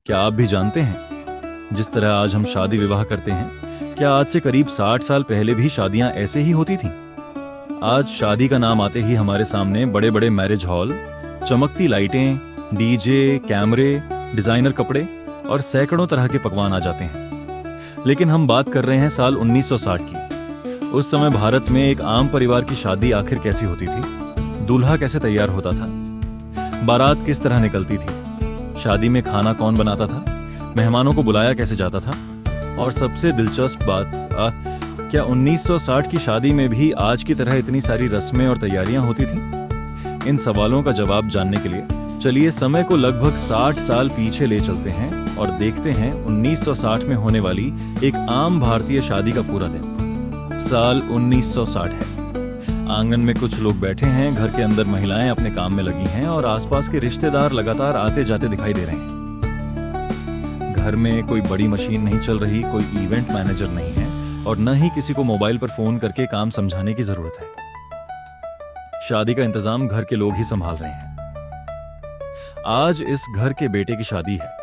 क्या आप भी जानते हैं, जिस तरह आज हम शादी विवाह करते हैं, क्या आज से करीब 60 साल पहले भी शादियां ऐसे ही होती थीं? आज शादी का नाम आते ही हमारे सामने बड़े बड़े मैरिज हॉल, चमकती लाइटें, डीजे, कैमरे, डिजाइनर कपड़े और सैकड़ों तरह के पकवान आ जाते हैं। लेकिन हम बात कर रहे हैं साल 1960 की। उस समय भारत में एक आम परिवार की शादी आखिर कैसी होती थी? दूल्हा कैसे तैयार होता था? बारात किस तरह निकलती थी? शादी में खाना कौन बनाता था? मेहमानों को बुलाया कैसे जाता था? और सबसे दिलचस्प बात, क्या 1960 की शादी में भी आज की तरह इतनी सारी रस्में और तैयारियां होती थीं? इन सवालों का जवाब जानने के लिए चलिए समय को लगभग 60 साल पीछे ले चलते हैं और देखते हैं 1960 में होने वाली एक आम भारतीय शादी का पूरा दिन। साल 1960 है। आंगन में कुछ लोग बैठे हैं, घर के अंदर महिलाएं अपने काम में लगी हैं और आसपास के रिश्तेदार लगातार आते जाते दिखाई दे रहे हैं। घर में कोई बड़ी मशीन नहीं चल रही, कोई इवेंट मैनेजर नहीं है और न ही किसी को मोबाइल पर फोन करके काम समझाने की जरूरत है। शादी का इंतजाम घर के लोग ही संभाल रहे हैं। आज इस घर के बेटे की शादी है।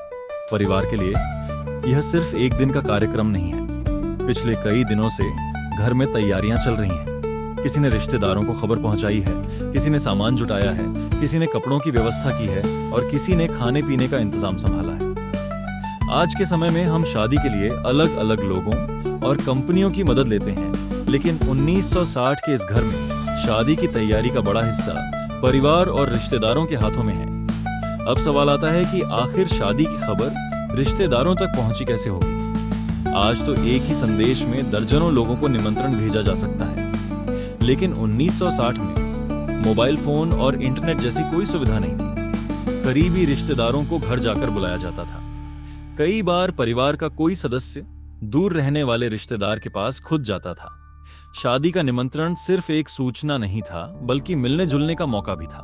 परिवार के लिए यह सिर्फ एक दिन का कार्यक्रम नहीं है। पिछले कई दिनों से घर में तैयारियां चल रही हैं। किसी ने रिश्तेदारों को खबर पहुंचाई है, किसी ने सामान जुटाया है, किसी ने कपड़ों की व्यवस्था की है और किसी ने खाने पीने का इंतजाम संभाला है। आज के समय में हम शादी के लिए अलग अलग लोगों और कंपनियों की मदद लेते हैं, लेकिन 1960 के इस घर में शादी की तैयारी का बड़ा हिस्सा परिवार और रिश्तेदारों के हाथों में है। अब सवाल आता है कि आखिर शादी की खबर रिश्तेदारों तक पहुंची कैसे होगी? आज तो एक ही संदेश में दर्जनों लोगों को निमंत्रण भेजा जा सकता है, लेकिन 1960 में मोबाइल फोन और इंटरनेट जैसी कोई सुविधा नहीं थी। करीबी रिश्तेदारों को घर जाकर बुलाया जाता था। कई बार परिवार का कोई सदस्य दूर रहने वाले रिश्तेदार के पास खुद जाता था। शादी का निमंत्रण सिर्फ एक सूचना नहीं था, बल्कि मिलने जुलने का मौका भी था।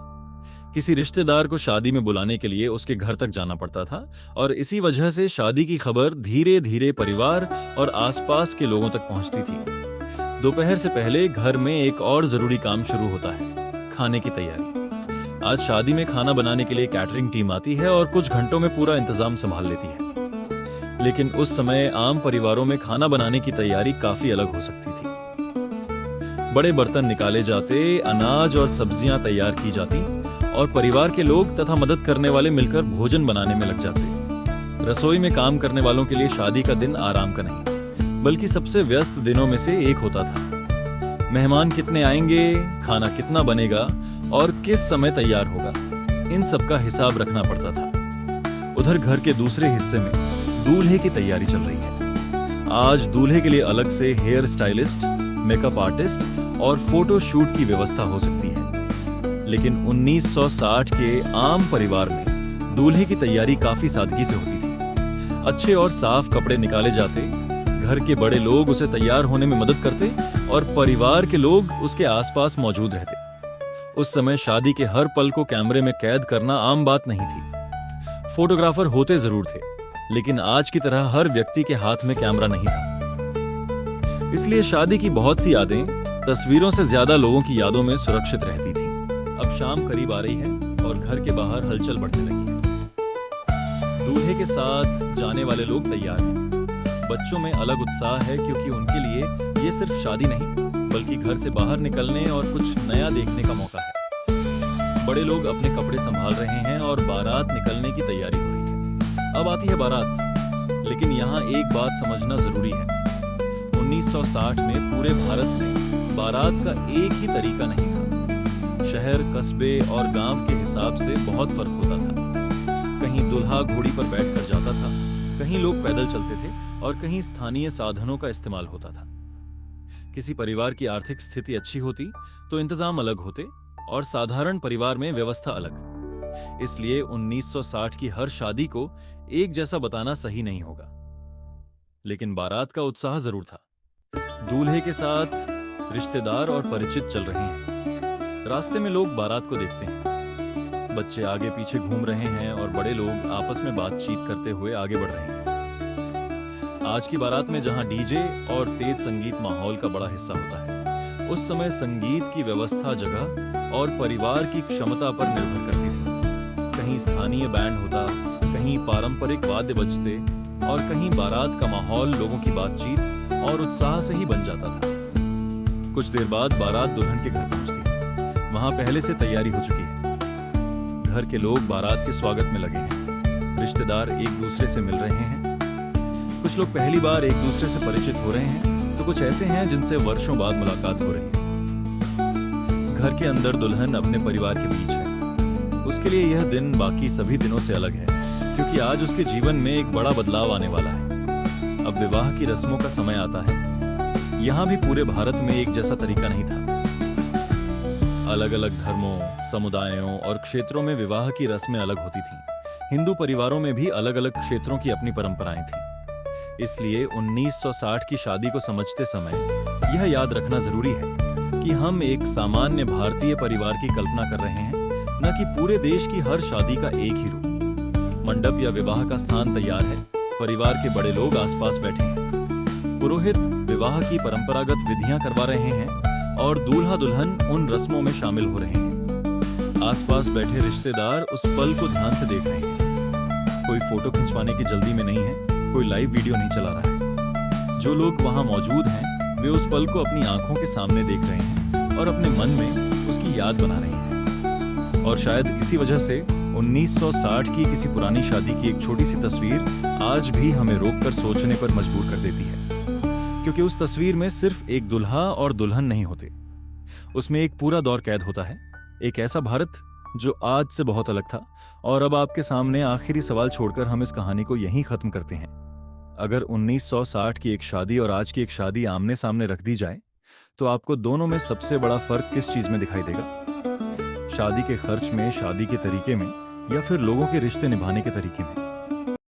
किसी रिश्तेदार को शादी में बुलाने के लिए उसके घर तक जाना पड़ता था और इसी वजह से शादी की खबर धीरे धीरे परिवार और आसपास के लोगों तक पहुंचती थी। दोपहर से पहले घर में एक और जरूरी काम शुरू होता है, खाने की तैयारी। आज शादी में खाना बनाने के लिए कैटरिंग टीम आती है और कुछ घंटों में पूरा इंतजाम संभाल लेती है। लेकिन उस समय आम परिवारों में खाना बनाने की तैयारी काफी अलग हो सकती थी। बड़े बर्तन निकाले जाते, अनाज और सब्जियां तैयार की जाती और परिवार के लोग तथा मदद करने वाले मिलकर भोजन बनाने में लग जाते। रसोई में काम करने वालों के लिए शादी का दिन आराम का नहीं, बल्कि सबसे व्यस्त दिनों में से एक होता था। मेहमान कितने आएंगे, खाना कितना बनेगा और किस समय तैयार होगा, इन सब का हिसाब रखना पड़ता था। उधर घर के दूसरे हिस्से में दूल्हे की तैयारी चल रही है। आज दूल्हे के लिए अलग से हेयर स्टाइलिस्ट, मेकअप आर्टिस्ट और फोटो शूट की व्यवस्था हो सकती है। लेकिन 1960 के आम परिवार में दूल्हे की तैयारी काफी सादगी से होती थी। अच्छे और साफ कपड़े निकाले जाते, घर के बड़े लोग उसे तैयार होने में मदद करते और परिवार के लोग उसके आसपास मौजूद रहते। उस समय शादी के हर पल को कैमरे में कैद करना आम बात नहीं थी। फोटोग्राफर होते जरूर थे, लेकिन आज की तरह हर व्यक्ति के हाथ में कैमरा नहीं था। इसलिए शादी की बहुत सी यादें तस्वीरों से ज्यादा लोगों की यादों में सुरक्षित रहती थी। अब शाम करीब आ रही है और घर के बाहर हलचल बढ़ने लगी है। दूल्हे के साथ जाने वाले लोग तैयार हैं। बच्चों में अलग उत्साह है, क्योंकि उनके लिए ये सिर्फ शादी नहीं, बल्कि घर से बाहर निकलने और कुछ नया देखने का मौका है। बड़े लोग अपने कपड़े संभाल रहे हैं और बारात निकलने की तैयारी हो रही है। अब आती है बारात, लेकिन यहाँ एक बात समझना जरूरी है। 1960 में पूरे भारत में बारात का एक ही तरीका नहीं था। शहर, कस्बे और गांव के हिसाब से बहुत फर्क होता था। कहीं दूल्हा घोड़ी पर बैठकर जाता था, कहीं लोग पैदल चलते थे और कहीं स्थानीय साधनों का इस्तेमाल होता था। किसी परिवार की आर्थिक स्थिति अच्छी होती तो इंतजाम अलग होते और साधारण परिवार में व्यवस्था अलग। इसलिए 1960 की हर शादी को एक जैसा बताना सही नहीं होगा। लेकिन बारात का उत्साह जरूर था। दूल्हे के साथ रिश्तेदार और परिचित चल रहे हैं। रास्ते में लोग बारात को देखते हैं। बच्चे आगे पीछे घूम रहे हैं और बड़े लोग आपस में बातचीत करते हुए आगे बढ़ रहे हैं। आज की बारात में जहां डीजे और तेज संगीत माहौल का बड़ा हिस्सा होता है, उस समय संगीत की व्यवस्था जगह और परिवार की क्षमता पर निर्भर करती थी। कहीं स्थानीय बैंड होता, कहीं पारंपरिक वाद्य बजते और कहीं बारात का माहौल लोगों की बातचीत और उत्साह से ही बन जाता था। कुछ देर बाद बारात दुल्हन के घर पहुंचती। वहां पहले से तैयारी हो चुकी है। घर के लोग बारात के स्वागत में लगे हैं। रिश्तेदार एक दूसरे से मिल रहे हैं। कुछ लोग पहली बार एक दूसरे से परिचित हो रहे हैं, तो कुछ ऐसे हैं जिनसे वर्षों बाद मुलाकात हो रही है। घर के अंदर दुल्हन अपने परिवार के बीच है। उसके लिए यह दिन बाकी सभी दिनों से अलग है, क्योंकि आज उसके जीवन में एक बड़ा बदलाव आने वाला है। अब विवाह की रस्मों का समय आता है। यहाँ भी पूरे भारत में एक जैसा तरीका नहीं था। अलग अलग धर्मों, समुदायों और क्षेत्रों में विवाह की रस्में अलग होती थीं। हिंदू परिवारों में भी अलग अलग क्षेत्रों की अपनी परंपराएं थीं। इसलिए 1960 की शादी को समझते समय यह याद रखना जरूरी है कि हम एक सामान्य भारतीय परिवार की कल्पना कर रहे हैं, न कि पूरे देश की हर शादी का एक ही रूप। मंडप या विवाह का स्थान तैयार है। परिवार के बड़े लोग आसपास बैठे हैं। पुरोहित विवाह की परंपरागत विधियां करवा रहे हैं और दूल्हा दुल्हन उन रस्मों में शामिल हो रहे हैं। आसपास बैठे रिश्तेदार उस पल को ध्यान से देख रहे हैं। कोई फोटो खिंचवाने की जल्दी में नहीं है, कोई लाइव वीडियो नहीं चला रहा है। जो लोग वहां मौजूद हैं वे उस पल को अपनी आंखों के सामने देख रहे हैं और अपने मन में उसकी याद बना रहे हैं। और शायद इसी वजह से 1960 की किसी पुरानी शादी की एक छोटी सी तस्वीर आज भी हमें रोककर सोचने पर मजबूर कर देती है, क्योंकि उस तस्वीर में सिर्फ एक दुल्हा और दुल्हन नहीं होते। उसमें एक पूरा दौर कैद होता है, एक ऐसा भारत जो आज से बहुत अलग था। और अब आपके सामने आखिरी सवाल छोड़कर हम इस कहानी को यहीं खत्म करते हैं। अगर 1960 की एक शादी और आज की एक शादी आमने सामने रख दी जाए, तो आपको दोनों में सबसे बड़ा फर्क किस चीज में दिखाई देगा? शादी के खर्च में, शादी के तरीके में, या फिर लोगों के रिश्ते निभाने के तरीके में?